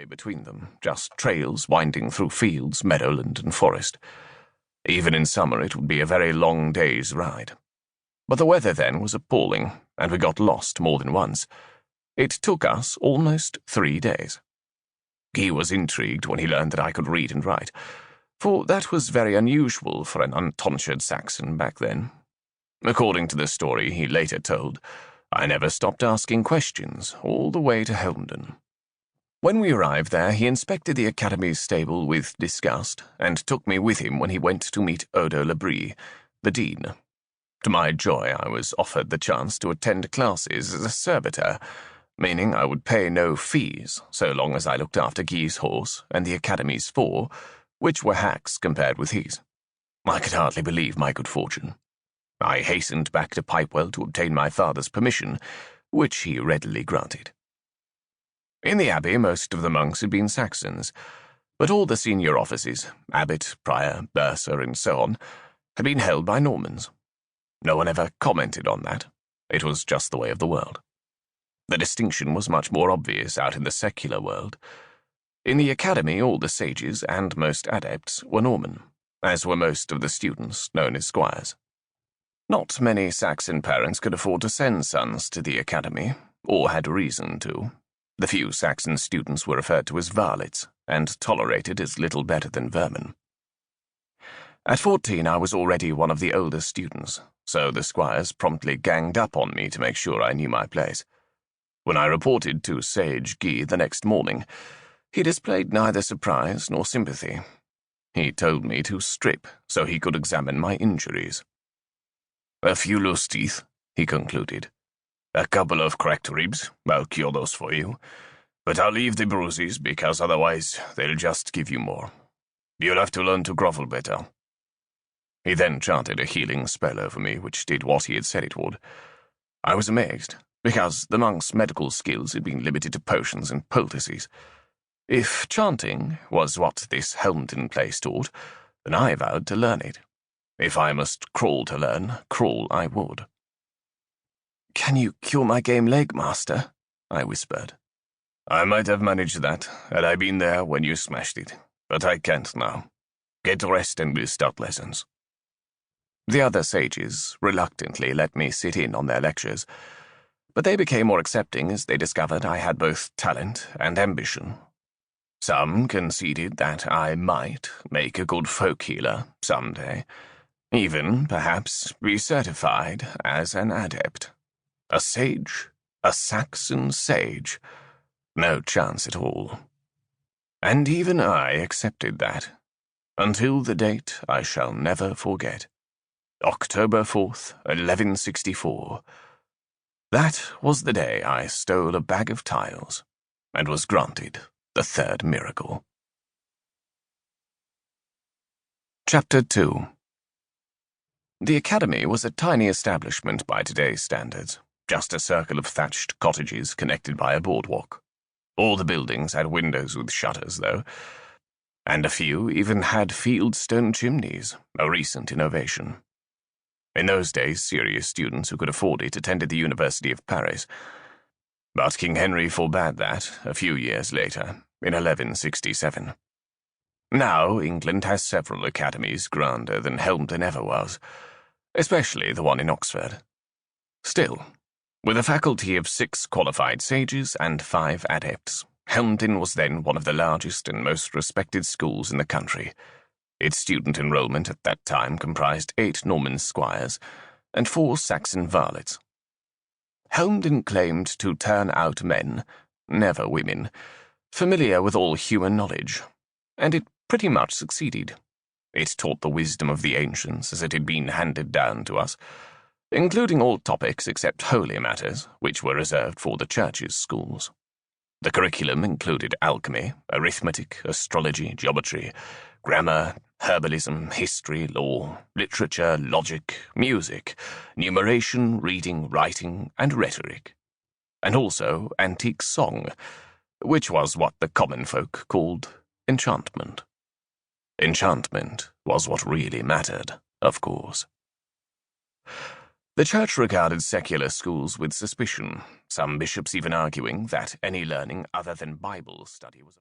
highway between them, just trails winding through fields, meadowland, and forest. Even in summer it would be a very long day's ride. But the weather then was appalling, and we got lost more than once. It took us almost 3 days. Guy was intrigued when he learned that I could read and write, for that was very unusual for an untonsured Saxon back then. According to the story he later told, I never stopped asking questions all the way to Helmden. When we arrived there, he inspected the Academy's stable with disgust and took me with him when he went to meet Odo Labrie, the dean. To my joy, I was offered the chance to attend classes as a servitor, meaning I would pay no fees so long as I looked after Guy's horse and the Academy's 4, which were hacks compared with his. I could hardly believe my good fortune. I hastened back to Pipewell to obtain my father's permission, which he readily granted. In the abbey, most of the monks had been Saxons, but all the senior offices, abbot, prior, bursar, and so on, had been held by Normans. No one ever commented on that. It was just the way of the world. The distinction was much more obvious out in the secular world. In the Academy, all the sages and most adepts were Norman, as were most of the students, known as squires. Not many Saxon parents could afford to send sons to the Academy, or had reason to. The few Saxon students were referred to as varlets, and tolerated as little better than vermin. At 14, I was already one of the older students, so the squires promptly ganged up on me to make sure I knew my place. When I reported to Sage Guy the next morning, he displayed neither surprise nor sympathy. He told me to strip so he could examine my injuries. "A few loose teeth," he concluded. "A couple of cracked ribs, I'll cure those for you. But I'll leave the bruises because otherwise they'll just give you more. You'll have to learn to grovel better." He then chanted a healing spell over me, which did what he had said it would. I was amazed, because the monk's medical skills had been limited to potions and poultices. If chanting was what this Helmden place taught, then I vowed to learn it. If I must crawl to learn, crawl I would. "Can you cure my game leg, master?" I whispered. "I might have managed that had I been there when you smashed it, but I can't now. Get rest and we'll start lessons." The other sages reluctantly let me sit in on their lectures, but they became more accepting as they discovered I had both talent and ambition. Some conceded that I might make a good folk healer someday, even, perhaps, be certified as an adept. A sage? A Saxon sage? No chance at all. And even I accepted that, until the date I shall never forget. October 4th, 1164. That was the day I stole a bag of tiles, and was granted the 3rd miracle. Chapter 2. The Academy was a tiny establishment by today's standards, just a circle of thatched cottages connected by a boardwalk. All the buildings had windows with shutters, though, and a few even had field stone chimneys, a recent innovation. In those days, serious students who could afford it attended the University of Paris, but King Henry forbade that a few years later, in 1167. Now England has several academies grander than Helmden ever was, especially the one in Oxford. Still, with a faculty of 6 qualified sages and 5 adepts, Helmden was then one of the largest and most respected schools in the country. Its student enrollment at that time comprised 8 Norman squires and 4 Saxon varlets. Helmden claimed to turn out men, never women, familiar with all human knowledge, and it pretty much succeeded. It taught the wisdom of the ancients as it had been handed down to us, including all topics except holy matters, which were reserved for the church's schools. The curriculum included alchemy, arithmetic, astrology, geometry, grammar, herbalism, history, law, literature, logic, music, numeration, reading, writing, and rhetoric, and also antique song, which was what the common folk called enchantment. Enchantment was what really mattered, of course. The Church regarded secular schools with suspicion, some bishops even arguing that any learning other than Bible study was